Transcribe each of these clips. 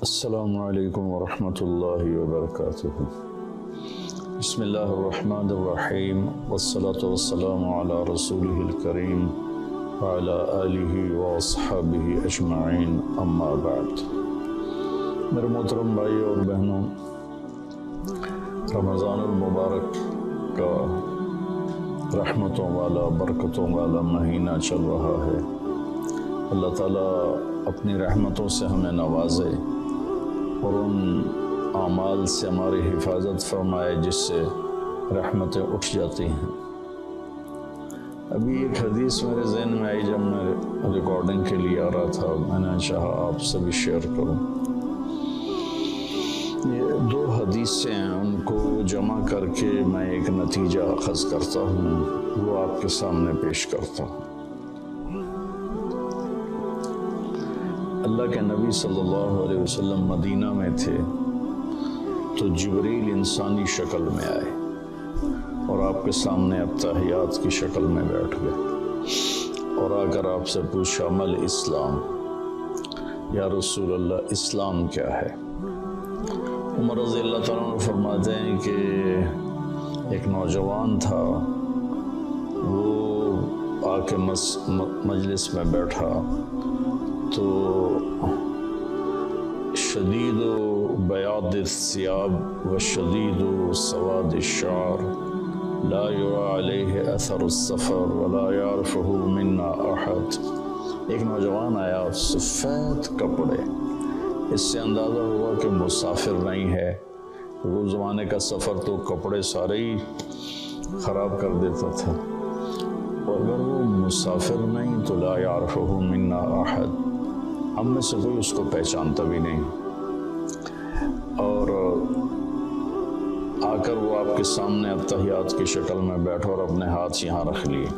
السلام علیکم ورحمۃ اللہ وبرکاتہ۔ بسم اللہ الرحمن الرحیم والصلاة والسلام علی رسولہ الکریم وعلی آلہ واصحابہ اجمعین، اما بعد۔ میرے محترم بھائی اور بہنوں، رمضان المبارک کا رحمتوں والا برکتوں والا مہینہ چل رہا ہے۔ اللہ تعالیٰ اپنی رحمتوں سے ہمیں نوازے اور ان اعمال سے ہماری حفاظت فرمائے جس سے رحمتیں اٹھ جاتی ہیں۔ ابھی ایک حدیث میرے ذہن میں آئی جب میں ریکارڈنگ کے لیے آ رہا تھا، میں نے چاہا آپ سے بھی شیئر کروں۔ یہ دو حدیثیں ہیں، ان کو جمع کر کے میں ایک نتیجہ اخذ کرتا ہوں، وہ آپ کے سامنے پیش کرتا ہوں۔ اللہ کے نبی صلی اللہ علیہ وسلم مدینہ میں تھے تو جبریل انسانی شکل میں آئے اور آپ کے سامنے اتحیات کی شکل میں بیٹھ گئے اور آ کر آپ سے پوچھا مل اسلام، یا رسول اللہ اسلام کیا ہے؟ عمر رضی اللہ تعالیٰ عنہ فرماتے ہیں کہ ایک نوجوان تھا، وہ آ کے مجلس میں بیٹھا تو شدید بیاض الثياب وشدید سواد الشعر لا يرى عليه اثر السفر ولا يعرفه منا احد۔ ایک نوجوان آیا، سفید کپڑے، اس سے اندازہ ہوا کہ مسافر نہیں ہے۔ وہ زمانے کا سفر تو کپڑے سارے ہی خراب کر دیتا تھا، اور اگر وہ مسافر نہیں تو لا يعرفه منا احد، ہم میں سے کوئی اس کو پہچانتا بھی نہیں۔ اور آ کر وہ آپ کے سامنے اتحیات کی شکل میں بیٹھا اور اپنے ہاتھ یہاں رکھ لیے،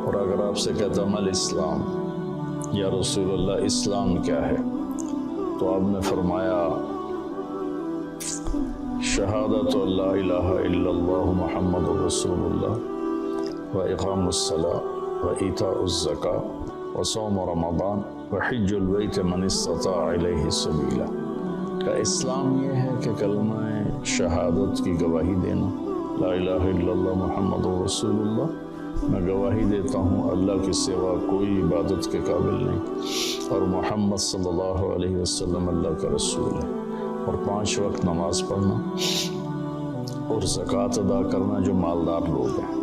اور اگر آپ سے کہتا مل اسلام، یا رسول اللہ اسلام کیا ہے، تو آپ نے فرمایا شہادت لا الہ الا اللہ محمد رسول اللہ و اقام الصلاۃ و ایتاء الزکاۃ و صوم رمضان وحج البیت من استطاع الیہ سبیلا۔ کا اسلام یہ ہے کہ کلمہ شہادت کی گواہی دینا، لا الہ الا اللہ محمد رسول اللہ، میں گواہی دیتا ہوں اللہ کے سوا کوئی عبادت کے قابل نہیں اور محمد صلی اللہ علیہ وسلم اللہ کا رسول ہے، اور 5 وقت نماز پڑھنا اور زکوٰۃ ادا کرنا جو مالدار لوگ ہیں،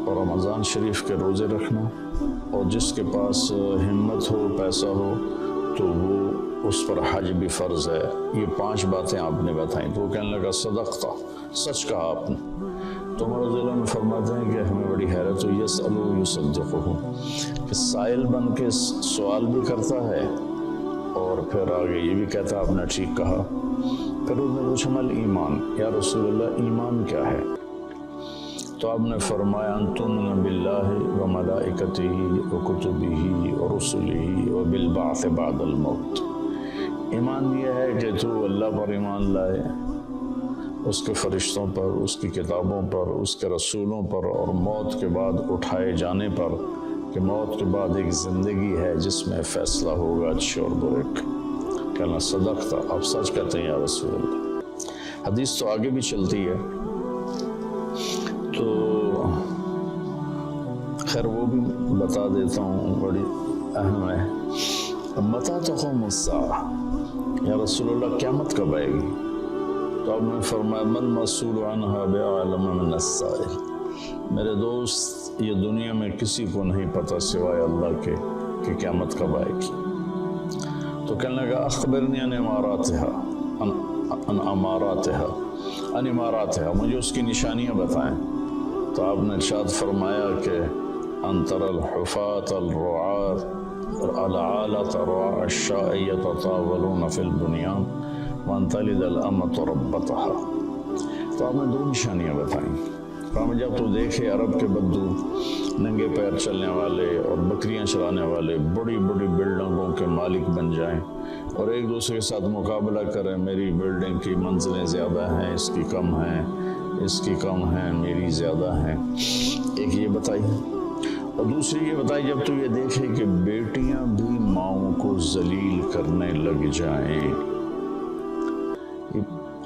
اور رمضان شریف کے روزے رکھنا، اور جس کے پاس ہمت ہو پیسہ ہو تو وہ اس پر حج بھی فرض ہے۔ یہ 5 باتیں آپ نے بتائیں تو وہ کہنے لگا صدقتا، سچ کہا آپ نے۔ تو عمر رضی اللہ عنہ فرماتے ہیں کہ ہمیں بڑی حیرت ہوئی، یسألو یصدقہ، کہ سائل بن کے سوال بھی کرتا ہے اور پھر آگے یہ بھی کہتا ہے آپ نے ٹھیک کہا۔ پھر اس نے پوچھا مل ایمان، یا رسول اللہ ایمان کیا ہے؟ تو آپ نے فرمایا ان تؤمن باللہ وملائکتہ وکتبہ ورسلہ وبالبعث بعد الموت۔ ایمان یہ ہے کہ تو اللہ پر ایمان لائے، اس کے فرشتوں پر، اس کی کتابوں پر، اس کے رسولوں پر، اور موت کے بعد اٹھائے جانے پر، کہ موت کے بعد ایک زندگی ہے جس میں فیصلہ ہوگا اچھے اور برے کا۔ کہنا صدقتا، آپ سچ کہتے ہیں یا رسول اللہ۔ حدیث تو آگے بھی چلتی ہے، تو خیر وہ بھی بتا دیتا ہوں، بڑی اہم ہے۔ متی تقوم الساعہ، یا رسول اللہ قیامت کب آئے گی؟ تو آپ نے فرمایا ما المسؤول عنہا بأعلم من السائل۔ میرے دوست، یہ دنیا میں کسی کو نہیں پتہ سوائے اللہ کے کہ قیامت کب آئے گی۔ تو کہنے لگا اخبرنی عن اماراتها، مجھے اس کی نشانیاں بتائیں۔ تو آپ نے ارشاد فرمایا کہ ان تری الحفاة الرعاة العالة رعاء الشاء يتطاولون في البنيان وان تلد الأمة ربتها۔ تو آپ نے 2 نشانیاں بتائیں۔ کہا جب تو دیکھے عرب کے بدو ننگے پیر چلنے والے اور بکریاں چرانے والے بڑی بڑی بلڈنگوں کے مالک بن جائیں اور ایک دوسرے کے ساتھ مقابلہ کریں، میری بلڈنگ کی منزلیں زیادہ ہیں، اس کی کم ہیں، اس کی کم ہیں، میری زیادہ ہیں۔ ایک یہ بتائیے، اور دوسری یہ بتائی جب تو یہ دیکھے کہ بیٹیاں بھی ماؤں کو ذلیل کرنے لگ جائیں،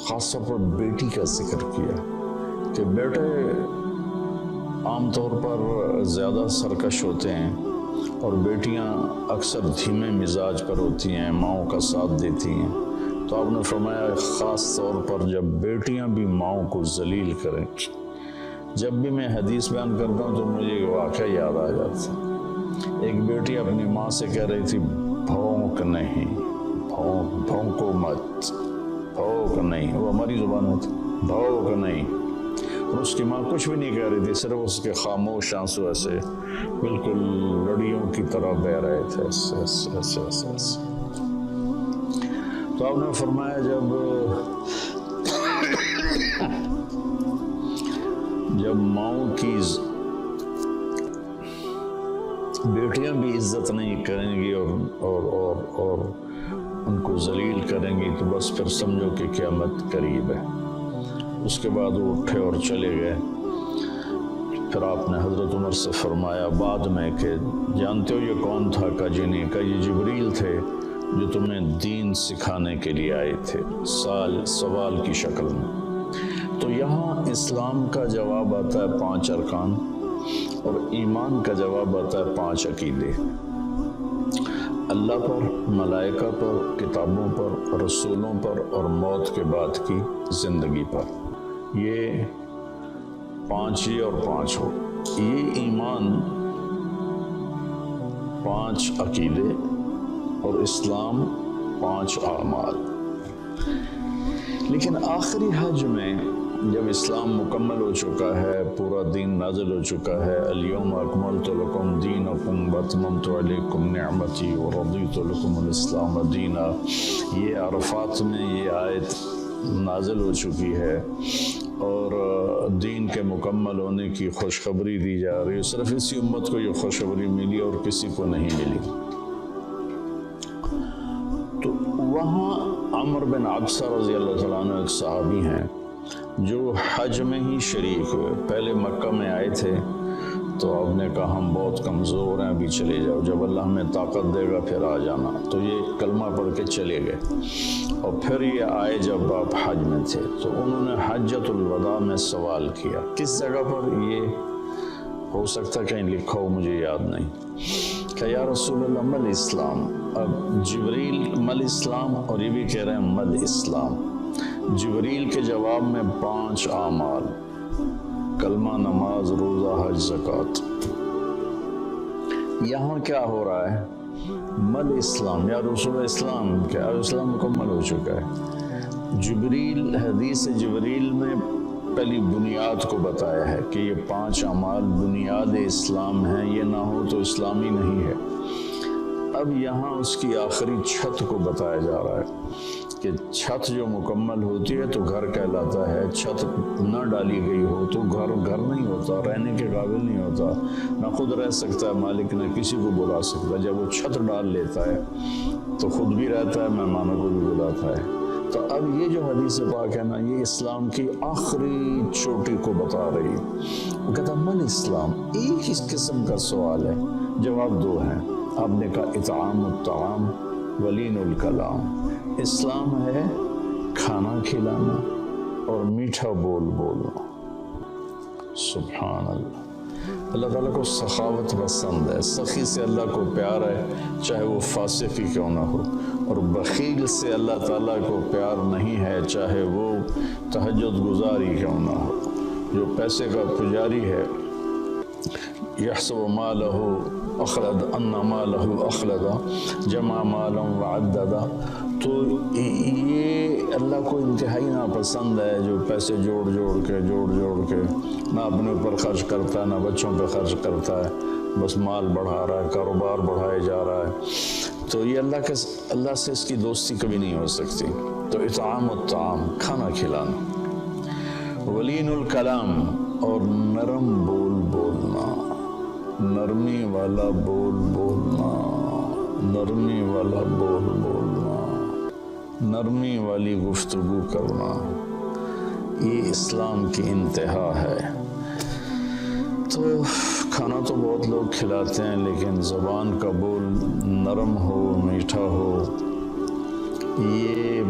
خاص طور پر بیٹی کا ذکر کیا کہ بیٹے عام طور پر زیادہ سرکش ہوتے ہیں اور بیٹیاں اکثر دھیمے مزاج پر ہوتی ہیں، ماؤں کا ساتھ دیتی ہیں، تو آپ نے فرمایا خاص طور پر جب بیٹیاں بھی ماؤں کو ذلیل کریں۔ جب بھی میں حدیث بیان کرتا ہوں تو مجھے ایک واقعہ یاد آ جاتا۔ ایک بیٹی اپنی ماں سے کہہ رہی تھی بھونک نہیں، بھونکو مت، بھونک نہیں، وہ ہماری زبان میں تھی، بھونک نہیں، اور اس کی ماں کچھ بھی نہیں کہہ رہی تھی، صرف اس کے خاموش آنسو ایسے بالکل لڑیوں کی طرح بہہ رہے تھے ایسے ایسے ایسے ایسے ایسے۔ تو آپ نے فرمایا جب ماؤں کی بیٹیاں بھی عزت نہیں کریں گی اور ان کو ذلیل کریں گی تو بس پھر سمجھو کہ قیامت قریب ہے۔ اس کے بعد وہ اٹھے اور چلے گئے۔ پھر آپ نے حضرت عمر سے فرمایا بعد میں کہ جانتے ہو یہ کون تھا؟ کہا جی نہیں۔ کہا یہ جبریل تھے جو تمہیں دین سکھانے کے لیے آئے تھے، سوال کی شکل میں۔ تو یہاں اسلام کا جواب آتا ہے 5 ارکان اور ایمان کا جواب آتا ہے 5 عقیدے، اللہ پر، ملائکہ پر، کتابوں پر، رسولوں پر اور موت کے بعد کی زندگی پر۔ یہ 5 ہی اور 5 ہو، یہ ایمان، 5 عقیدے اور اسلام 5 اعمال۔ لیکن آخری حج میں جب اسلام مکمل ہو چکا ہے، پورا دین نازل ہو چکا ہے، الیوم اکملت لکم دینکم واتممت علیکم نعمتی ورضیت لکم الاسلام دینا، یہ عرفات میں یہ آیت نازل ہو چکی ہے اور دین کے مکمل ہونے کی خوشخبری دی جا رہی ہے۔ صرف اسی امت کو یہ خوشخبری ملی اور کسی کو نہیں ملی۔ تو وہاں عمر بن عبسہ رضی اللہ تعالیٰ عنہ ایک صحابی ہیں جو حج میں ہی شریک ہوئے۔ پہلے مکہ میں آئے تھے تو آپ نے کہا ہم بہت کمزور ہیں، ابھی چلے جاؤ، جب اللہ ہمیں طاقت دے گا پھر آ جانا۔ تو یہ کلمہ پڑھ کے چلے گئے اور پھر یہ آئے جب آپ حج میں تھے تو انہوں نے حجۃ الوداع میں سوال کیا۔ کس جگہ پر یہ ہو سکتا کہیں لکھا ہو، مجھے یاد نہیں، کہ یا رسول اللہ مل اسلام؟ اب جبریل مل اسلام اور یہ بھی کہہ رہے ہیں مل اسلام۔ جبریل کے جواب میں 5 اعمال، کلمہ، نماز، روزہ، حج، زکوٰۃ۔ یہاں کیا ہو رہا ہے؟ مل اسلام، یا رسول اسلام، کیا اسلام مکمل ہو چکا ہے۔ جبریل، حدیث جبریل میں پہلی بنیاد کو بتایا ہے کہ یہ 5 اعمال بنیاد اسلام ہیں، یہ نہ ہو تو اسلامی نہیں ہے۔ اب یہاں اس کی آخری چھت کو بتایا جا رہا ہے کہ چھت جو مکمل ہوتی ہے تو گھر کہلاتا ہے، چھت نہ ڈالی گئی ہو تو گھر نہیں ہوتا، رہنے کے قابل نہیں ہوتا، نہ خود رہ سکتا ہے مالک، نہ کسی کو بلا سکتا۔ جب وہ چھت ڈال لیتا ہے تو خود بھی رہتا ہے، مہمانوں کو بھی بلاتا ہے۔ تو اب یہ جو حدیث پاک ہے نا، یہ اسلام کی آخری چوٹی کو بتا رہی ہے۔ وہ کہتا من اسلام، ایک اس قسم کا سوال ہے، جواب 2 ہیں۔ آپ نے کہا اطعام الطعام ولین الکلام، اسلام ہے کھانا کھلانا اور میٹھا بول بولنا۔ سبحان اللہ۔ اللہ تعالیٰ کو سخاوت پسند ہے، سخی سے اللہ کو پیار ہے، چاہے وہ فاسق ہی کیوں نہ ہو، اور بخیل سے اللہ تعالیٰ کو پیار نہیں ہے، چاہے وہ تہجد گزاری کیوں نہ ہو۔ جو پیسے کا پجاری ہے، یحسب مالہ اخلد ان مالہ اخلد جمع مالا وعددا، تو یہ اللہ کو انتہائی ناپسند ہے جو پیسے جوڑ جوڑ کے نہ اپنے اوپر خرچ کرتا ہے، نہ بچوں پہ خرچ کرتا ہے، بس مال بڑھا رہا ہے، کاروبار بڑھائے جا رہا ہے۔ تو یہ اللہ سے اس کی دوستی کبھی نہیں ہو سکتی۔ تو اطعام الطعام، کھانا کھلانا، ولین الکلام، اور نرم بول بولنا، نرمی والا بول بولنا، نرمی والا بول بولنا، نرمی والی گفتگو کرنا، یہ اسلام کی انتہا ہے۔ تو کھانا تو بہت لوگ کھلاتے ہیں، لیکن زبان کا بول نرم ہو، میٹھا ہو، یہ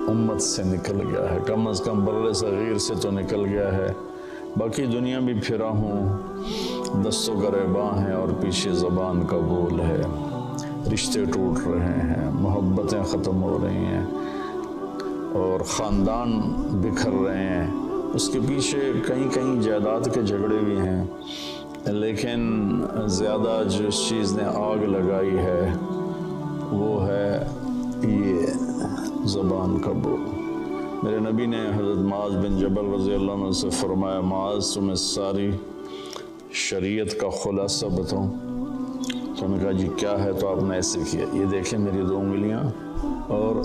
امت سے نکل گیا ہے، کم از کم بر صغیر سے تو نکل گیا ہے۔ باقی دنیا بھی پھرا ہوں، دست و گریباں ہیں اور پیچھے زبان کا بول ہے، رشتے ٹوٹ رہے ہیں، محبتیں ختم ہو رہی ہیں اور خاندان بکھر رہے ہیں۔ اس کے پیچھے کہیں کہیں جائیداد کے جھگڑے بھی ہیں، لیکن زیادہ جس چیز نے آگ لگائی ہے وہ ہے یہ زبان کا بول۔ میرے نبی نے حضرت معاذ بن جبل رضی اللہ عنہ سے فرمایا، معاذ تمہیں ساری شریعت کا خلاصہ بتاؤں؟ تو انہوں نے کہا جی کیا ہے؟ تو آپ نے ایسے کیا، یہ دیکھیں میری 2 انگلیاں، اور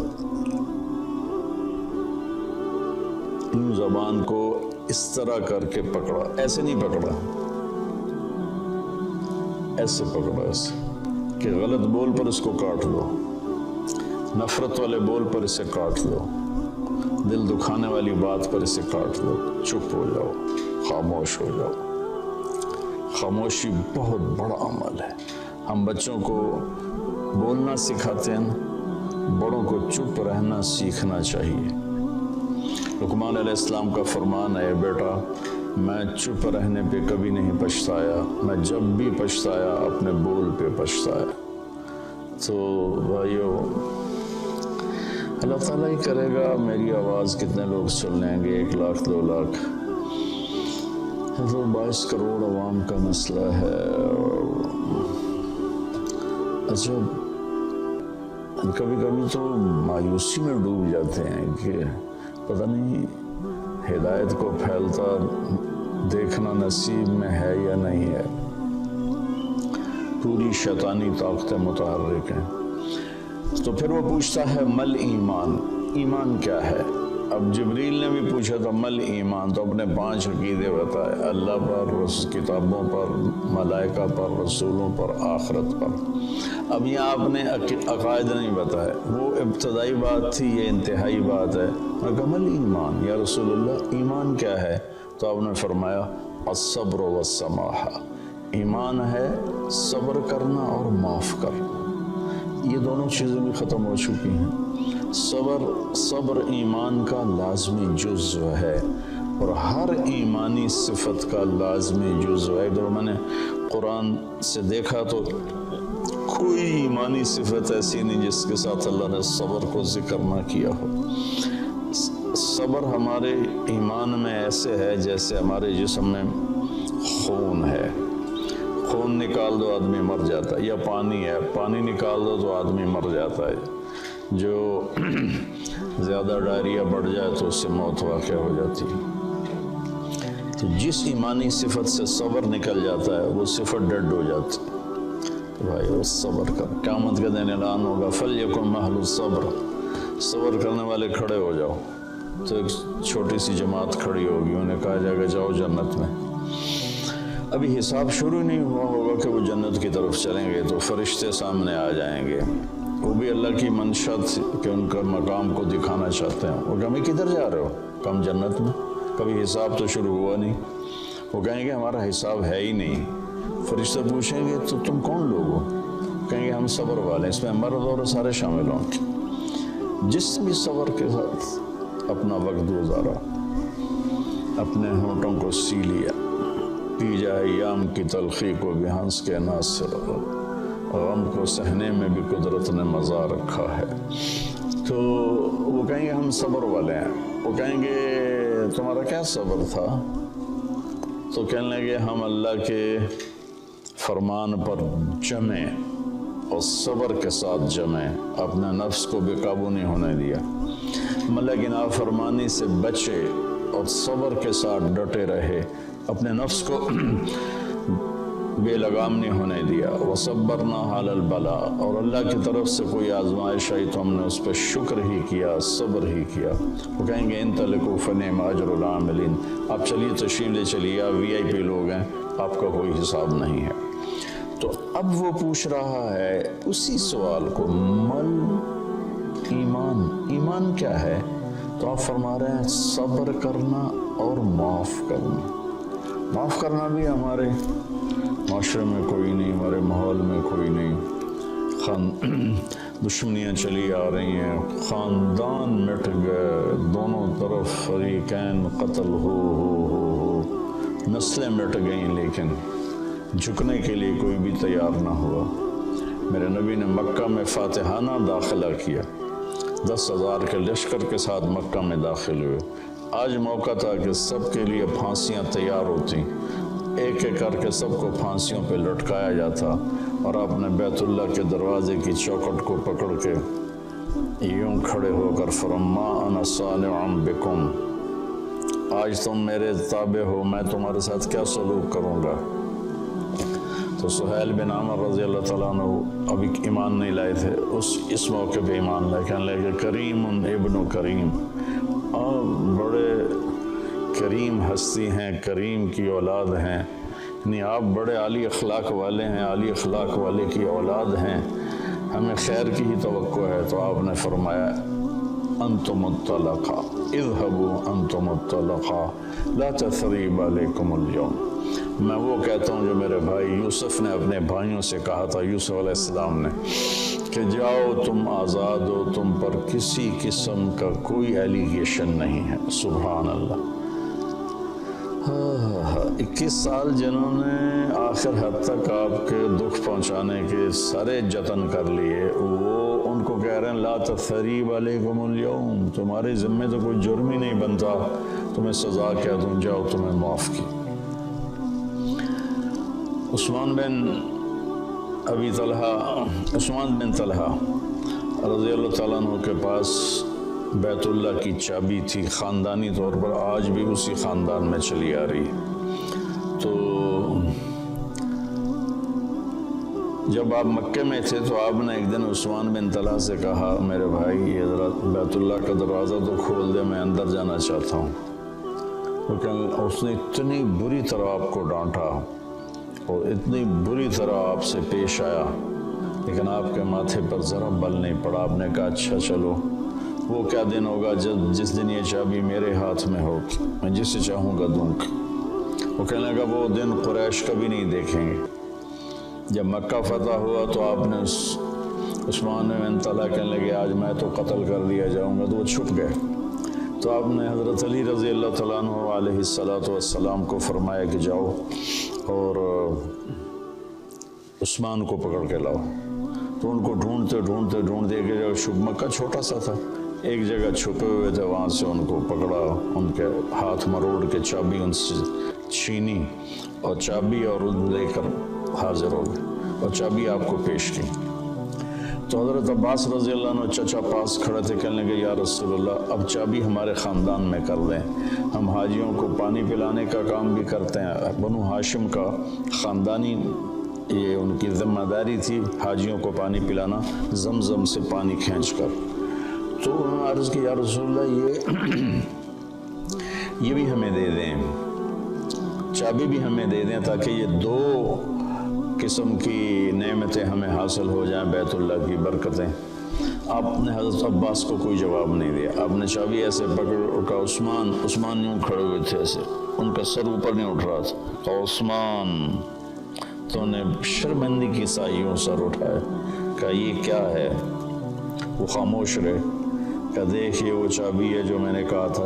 ان زبان کو اس طرح کر کے پکڑا، ایسے نہیں پکڑا، ایسے پکڑا، ایسے کہ غلط بول پر اس کو کاٹ دو، نفرت والے بول پر اسے کاٹ دو، دل دکھانے والی بات پر اسے کاٹ دو، چپ ہو جاؤ، خاموش ہو جاؤ۔ خاموشی بہت بڑا عمل ہے۔ ہم بچوں کو بولنا سکھاتے ہیں، بڑوں کو چپ رہنا سیکھنا چاہیے۔ لقمان علیہ السلام کا فرمان ہے، بیٹا میں چپ رہنے پہ کبھی نہیں پچھتایا، میں جب بھی پچھتایا اپنے بول پہ پچھتایا۔ تو بھائیو، اللہ تعالیٰ ہی کرے گا میری آواز کتنے لوگ سن لیں گے، 1 لاکھ 2 لاکھ، تو 22 کروڑ عوام کا مسئلہ ہے۔ اچھا کبھی کبھی تو مایوسی میں ڈوب جاتے ہیں کہ پتہ نہیں ہدایت کو پھیلتا دیکھنا نصیب میں ہے یا نہیں ہے۔ پوری شیطانی طاقتیں متحرک ہیں۔ تو پھر وہ پوچھتا ہے مل ایمان، ایمان کیا ہے؟ اب جبریل نے بھی پوچھا تھا مل ایمان، تو اپنے 5 عقیدے بتائے، اللہ پر، کتابوں پر، ملائکہ پر، رسولوں پر، آخرت پر۔ اب یہ آپ نے عقائد نہیں بتائے، وہ ابتدائی بات تھی، یہ انتہائی بات ہے۔ مل ایمان یا رسول اللہ، ایمان کیا ہے؟ تو آپ نے فرمایا الصبر والسماحہ، ایمان ہے صبر کرنا اور معاف کرنا۔ یہ دونوں چیزیں بھی ختم ہو چکی ہیں۔ صبر ایمان کا لازمی جزو ہے، اور ہر ایمانی صفت کا لازمی جزو ہے۔ ادھر میں نے قرآن سے دیکھا تو کوئی ایمانی صفت ایسی نہیں جس کے ساتھ اللہ نے صبر کو ذکر نہ کیا ہو۔ صبر ہمارے ایمان میں ایسے ہے جیسے ہمارے جسم میں خون ہے، خون نکال دو آدمی مر جاتا ہے، یا پانی ہے، پانی نکال دو تو آدمی مر جاتا ہے۔ جو زیادہ ڈائریا بڑھ جائے تو اس سے موت واقع ہو جاتی ہے۔ تو جس ایمانی صفت سے صبر نکل جاتا ہے وہ صفت ڈیڈ ہو جاتی ہے۔ تو بھائی وہ صبر کر، قیامت کے دن اعلان ہوگا فَلْيَكُنْ مَحْلُ الصَّبْرِ، صبر کرنے والے کھڑے ہو جاؤ۔ تو ایک چھوٹی سی جماعت کھڑی ہوگی، انہیں کہا جائے گا جاؤ جنت میں۔ ابھی حساب شروع نہیں ہوا ہوگا کہ وہ جنت کی طرف چلیں گے، تو فرشتے سامنے آ جائیں گے، وہ بھی اللہ کی منشا کہ ان کا مقام کو دکھانا چاہتے ہیں۔ وہ کہیں کدھر جا رہے ہو؟ کم جنت میں، کبھی حساب تو شروع ہوا نہیں۔ وہ کہیں گے ہمارا حساب ہے ہی نہیں۔ فرشتے پوچھیں گے تو تم کون لوگ ہو؟ کہیں گے ہم صبر والے، اس میں مرد اور سارے شامل ہوں گے۔ جس نے بھی صبر کے ساتھ اپنا وقت گزارا، اپنے ہونٹوں کو سی لیا، پی جائے ایام کی تلخی کو بھی ہنس کے ناصر، غم کو سہنے میں بھی قدرت نے مزہ رکھا ہے۔ تو وہ کہیں گے ہم صبر والے ہیں۔ وہ کہیں گے تمہارا کیا صبر تھا؟ تو کہنے لگے ہم اللہ کے فرمان پر جمے اور صبر کے ساتھ جمے، اپنے نفس کو بے قابو نہیں ہونے دیا، ملک کی نافرمانی سے بچے اور صبر کے ساتھ ڈٹے رہے، اپنے نفس کو بے لگام نہیں ہونے دیا۔ وَصَبَّرْنَا عَلَى الْبَلَاءِ، اور اللہ کی طرف سے کوئی آزمائش آئی تو ہم نے اس پہ شکر ہی کیا، صبر ہی کیا۔ وہ کہیں گے انطلقوا فنعم اجر العاملین، آپ چلیے تشریف لے چلیے، آپ VIP لوگ ہیں، آپ کا کوئی حساب نہیں ہے۔ تو اب وہ پوچھ رہا ہے اسی سوال کو، مل ایمان، ایمان کیا ہے؟ تو آپ فرما رہے ہیں صبر کرنا اور معاف کرنا۔ معاف کرنا بھی ہمارے معاشرے میں کوئی نہیں، ہمارے ماحول میں کوئی نہیں، دشمنیاں چلی آ رہی ہیں، خاندان مٹ گئے، دونوں طرف فریقین قتل ہو، نسلیں مٹ گئیں، لیکن جھکنے کے لیے کوئی بھی تیار نہ ہوا۔ میرے نبی نے مکہ میں فاتحانہ داخلہ کیا، 10,000 کے لشکر کے ساتھ مکہ میں داخل ہوئے۔ آج موقع تھا کہ سب کے لیے پھانسیاں تیار ہوتی، ایک ایک کر کے سب کو پھانسیوں پہ لٹکایا جاتا، اور آپ نے بیت اللہ کے دروازے کی چوکھٹ کو پکڑ کے یوں کھڑے ہو کر فرما انا صانع بکم، آج تم میرے تابع ہو، میں تمہارے ساتھ کیا سلوک کروں گا۔ تو سہیل بن عمر رضی اللہ تعالیٰ عنہ ابھی ایمان نہیں لائے تھے، اس موقع پہ ایمان لائے، کہنے لگے کریم ابن کریم، آپ بڑے کریم ہستی ہیں، کریم کی اولاد ہیں، یعنی آپ بڑے عالی اخلاق والے ہیں، عالی اخلاق والے کی اولاد ہیں، ہمیں خیر کی ہی توقع ہے۔ تو آپ نے فرمایا انتم الطلقاء اذهبوا انتم الطلقاء لا تثریب علیکم اليوم۔ میں وہ کہتا ہوں جو میرے بھائی یوسف نے اپنے بھائیوں سے کہا تھا، یوسف علیہ السلام نے، کہ جاؤ تم آزاد ہو، تم پر کسی قسم کا کوئی ایلیگیشن نہیں ہے۔ سبحان اللہ۔ 21 سال جنہوں نے آخر حد تک آپ کے دکھ پہنچانے کے سارے جتن کر لیے، وہ ان کو کہہ رہے ہیں لا تثریب علیکم اليوم، تمہارے ذمے تو کوئی جرم ہی نہیں بنتا، تمہیں سزا کیا دوں، جاؤ تمہیں معاف کی۔ عثمان بن طلحہ رضی اللہ تعالیٰ عنہ کے پاس بیت اللہ کی چابی تھی، خاندانی طور پر آج بھی اسی خاندان میں چلی آ رہی۔ تو جب آپ مکے میں تھے تو آپ نے ایک دن عثمان بن طلحہ سے کہا میرے بھائی یہ ذرا بیت اللہ کا دروازہ تو کھول دے، میں اندر جانا چاہتا ہوں۔ لیکن اس نے اتنی بری طرح آپ کو ڈانٹا اور اتنی بری طرح آپ سے پیش آیا، لیکن آپ کے ماتھے پر ذرا بل نہیں پڑا۔ آپ نے کہا اچھا چلو، وہ کیا دن ہوگا جس دن یہ چابی میرے ہاتھ میں ہوگی، میں جسے چاہوں گا دوں گا۔ وہ کہنے لگا وہ دن قریش کبھی نہیں دیکھیں گے۔ جب مکہ فتح ہوا تو آپ نے عثمان بن طلحہ کہنے لگے آج میں تو قتل کر دیا جاؤں گا، تو وہ چھپ گئے۔ تو آپ نے حضرت علی رضی اللہ تعالیٰ عنہ علیہ السلام کو فرمایا کہ جاؤ اور عثمان کو پکڑ کے لاؤ۔ تو ان کو ڈھونڈتے ایک جگہ مکہ چھوٹا سا تھا، ایک جگہ چھپے ہوئے تھے، وہاں سے ان کو پکڑا، ان کے ہاتھ مروڑ کے چابی ان سے چھینی، اور چابی اور لے کر حاضر ہو گئے اور چابی آپ کو پیش کی۔ تو حضرت عباس رضی اللہ عنہ چچا پاس کھڑے تھے، کہنے لگے یا رسول اللہ اب چابی ہمارے خاندان میں کر دیں، ہم حاجیوں کو پانی پلانے کا کام بھی کرتے ہیں، بنو ہاشم کا خاندانی یہ ان کی ذمہ داری تھی حاجیوں کو پانی پلانا، زمزم سے پانی کھینچ کر۔ تو انہوں نے عرض کی یا رسول اللہ یہ بھی ہمیں دے دیں، چابی بھی ہمیں دے دیں، تاکہ یہ دو قسم کی نعمتیں ہمیں حاصل ہو جائیں، بیت اللہ کی برکتیں۔ آپ نے حضرت عباس کو کوئی جواب نہیں دیا، آپ نے چابی ایسے پکڑ کا عثمان یوں کھڑے ہوئے تھے، ایسے ان کا سر اوپر نہیں اٹھ رہا تھا، تو عثمان تو نے شرمندگی کی سایوں سر اٹھائے، کہا یہ کیا ہے؟ وہ خاموش رہے، کہا دیکھ یہ وہ چابی ہے جو میں نے کہا تھا،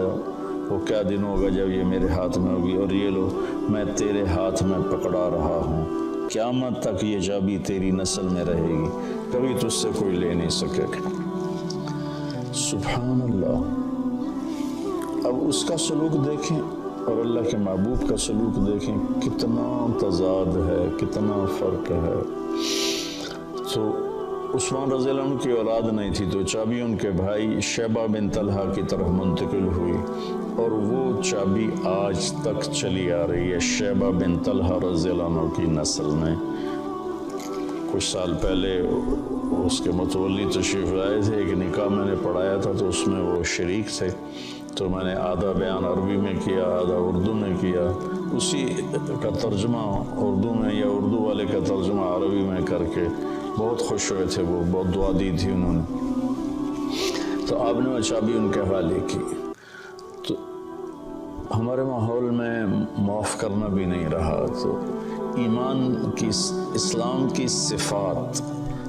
وہ کیا دن ہوگا جب یہ میرے ہاتھ میں ہوگی، اور یہ لو میں تیرے ہاتھ میں پکڑا رہا ہوں، قیامت تک یہ چابی تیری نسل میں رہے گی، کبھی تجھ سے کوئی لے نہیں سکے گا۔ سبحان اللہ۔ اب اس کا سلوک دیکھیں اور اللہ کے محبوب کا سلوک دیکھیں، کتنا تضاد ہے، کتنا فرق ہے۔ تو عثمان رضی اللہ عنہ کی اولاد نہیں تھی، تو چابی ان کے بھائی شیبہ بن طلحہ کی طرف منتقل ہوئی، اور وہ چابی آج تک چلی آ رہی ہے شیبہ بن طلحہ رضی اللہ عنہ کی نسل میں۔ کچھ سال پہلے اس کے متولی تشریف لائے تھے، ایک نکاح میں نے پڑھایا تھا، تو اس میں وہ شریک تھے، تو میں نے آدھا بیان عربی میں کیا، آدھا اردو میں کیا، اسی کا ترجمہ اردو میں یا اردو والے کا ترجمہ عربی میں کر کے بہت خوش ہوئے تھے، وہ بہت دعا دی تھی انہوں نے۔ تو آپ نے وہ چابی ان کے حوالے کی۔ تو ہمارے ماحول میں معاف کرنا بھی نہیں رہا، تو ایمان کی اسلام کی صفات،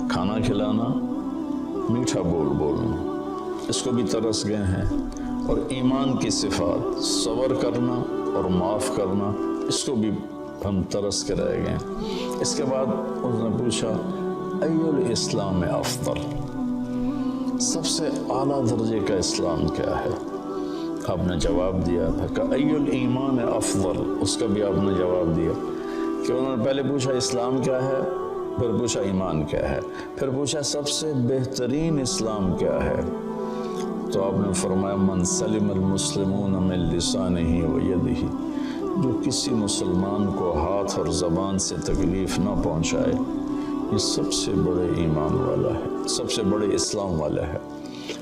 کھانا کھلانا، میٹھا بولنا، اس کو بھی ترس گئے ہیں، اور ایمان کی صفات صبر کرنا اور معاف کرنا، اس کو بھی ہم ترس کے رہ گئے۔ اس کے بعد اس نے پوچھا ای الاسلام افضل، سب سے اعلیٰ درجے کا اسلام کیا ہے؟ آپ نے جواب دیا تھا کہ ای الایمان افضل، اس کا بھی آپ نے جواب دیا کہ انہوں نے پہلے پوچھا اسلام کیا ہے، پھر پوچھا ایمان کیا ہے، پھر پوچھا سب سے بہترین اسلام کیا ہے، تو آپ نے فرمایا من سلم المسلمون من لسانہ و یدہ، جو کسی مسلمان کو ہاتھ اور زبان سے تکلیف نہ پہنچائے، یہ سب سے بڑے ایمان والا ہے، سب سے بڑے اسلام والا ہے۔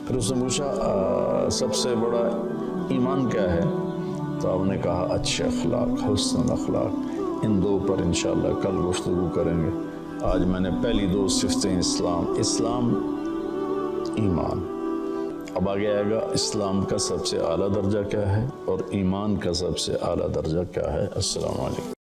پھر اس نے پوچھا سب سے بڑا ایمان کیا ہے، تو آپ نے کہا اچھے اخلاق، حسن اخلاق۔ ان دو پر انشاءاللہ کل گفتگو کریں گے۔ آج میں نے پہلی دو صفتیں اسلام ایمان، اب آگے آئے گا اسلام کا سب سے اعلیٰ درجہ کیا ہے اور ایمان کا سب سے اعلیٰ درجہ کیا ہے۔ السلام علیکم۔